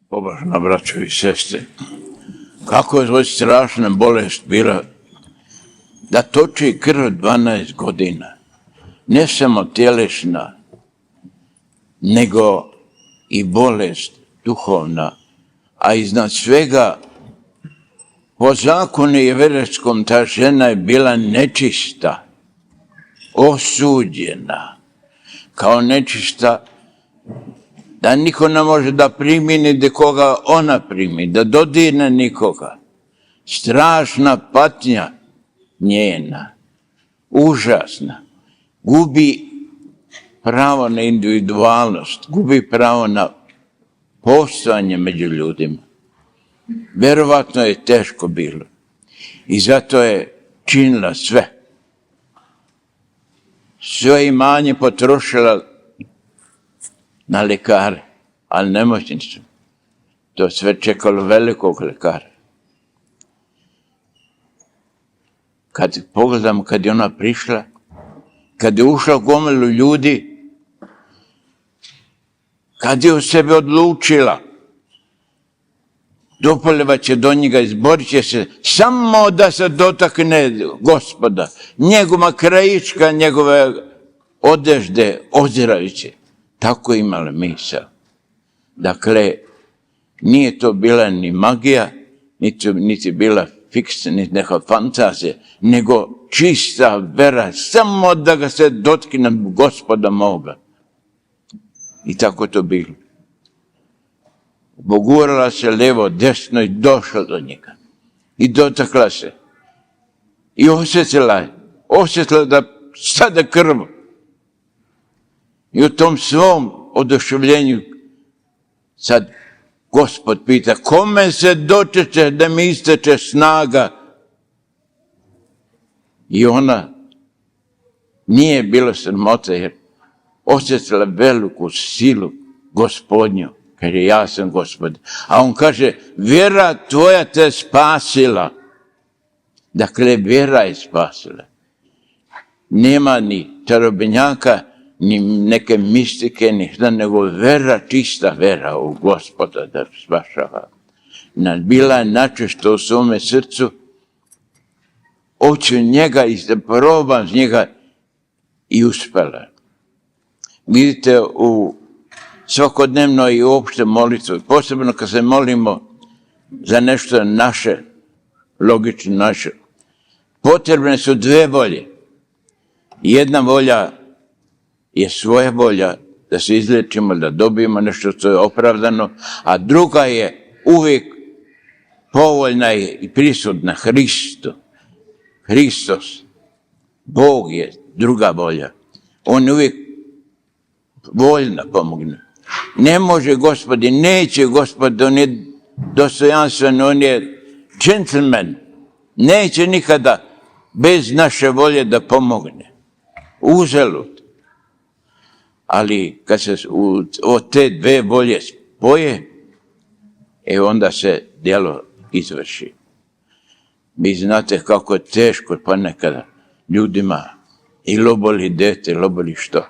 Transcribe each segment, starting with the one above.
Pobožna braćo i sestre, kako je to strašna bolest bila da toči krv 12 godina, ne samo tjelesna, nego i bolest duhovna, a iznad svega po zakonu jevrejskom ta žena je bila nečista, osuđena kao nečista, da niko ne može da primi ni da koga ona primi, da dodirne nikoga. Strašna patnja njena, užasna. Gubi pravo na individualnost, gubi pravo na postojanje među ljudima. Verovatno je teško bilo i zato je činila sve. Sve imanje potrošila na lekare, ali nemoćni su. To sve čekalo velikog lekara. Kad pogledamo, kad je ona prišla, kad je ušla u gomilu ljudi, kad je u sebi odlučila, dopolivat će do njega, izborit će se, samo da se dotakne Gospoda, njegova krajička, njegove odežde, ozirajuće. Tako je imala misao. Dakle, nije to bila ni magija, niti bila fiksna, niti neka fantazija, nego čista vera, samo da ga se dotkne Gospoda moga. I tako je to bilo. Pogurala se levo, desno i došla do njega. I dotakla se. I osjetila da sada krv. I u tom svom oduševljenju sad Gospod pita, kome se dotiče da mi isteče snaga? I ona nije bila sramota jer osjetila veliku silu Gospodnju, jer je ja sam Gospod. A on kaže, vjera tvoja te spasila. Dakle, vjera je spasila. Nema ni čarobenjaka, ni neke mistike, ništa, nego vera, čista vera u Gospoda da spašava. Bila je načisto u svome srcu, hoću njega i da probam njega i uspela. Vidite, u svakodnevno i uopšte molitvu, posebno kad se molimo za nešto naše, logično naše, potrebne su dve volje. Jedna volja je svoja volja, da se izlečimo, da dobijemo nešto što je opravdano, a druga je uvijek povoljna i prisutna Hristu. Hristos, Bog je druga volja. On uvijek voljno pomogne. Ne može Gospod i neće Gospod, on je dostojanstven, on je džentlmen. Neće nikada bez naše volje da pomogne. Uzalud. Ali kad se od te dve volje spoje, onda se djelo izvrši. Vi znate kako je teško pa nekada ljudima i loboli dete, loboli što.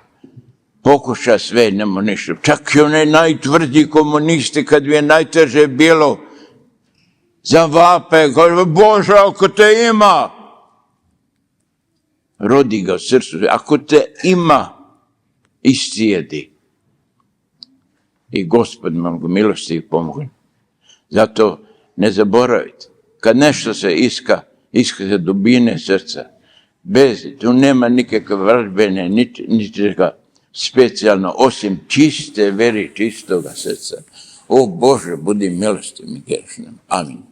Pokuša sve, nema ništa. Čak i onaj najtvrđi komunisti, kad bi je najteže bilo, zavape, kaže, Bože, ako te ima, rodi ga u srcu, ako te ima, iscijedi. I Gospod mnogo milosti ih pomogne. Zato ne zaboravite, kad nešto se iska se dubine srca, tu nema nikakve vražbene, niti specijalno, osim čiste veri, čistoga srca. O Bože, budi milosti mi grešnim. Amin.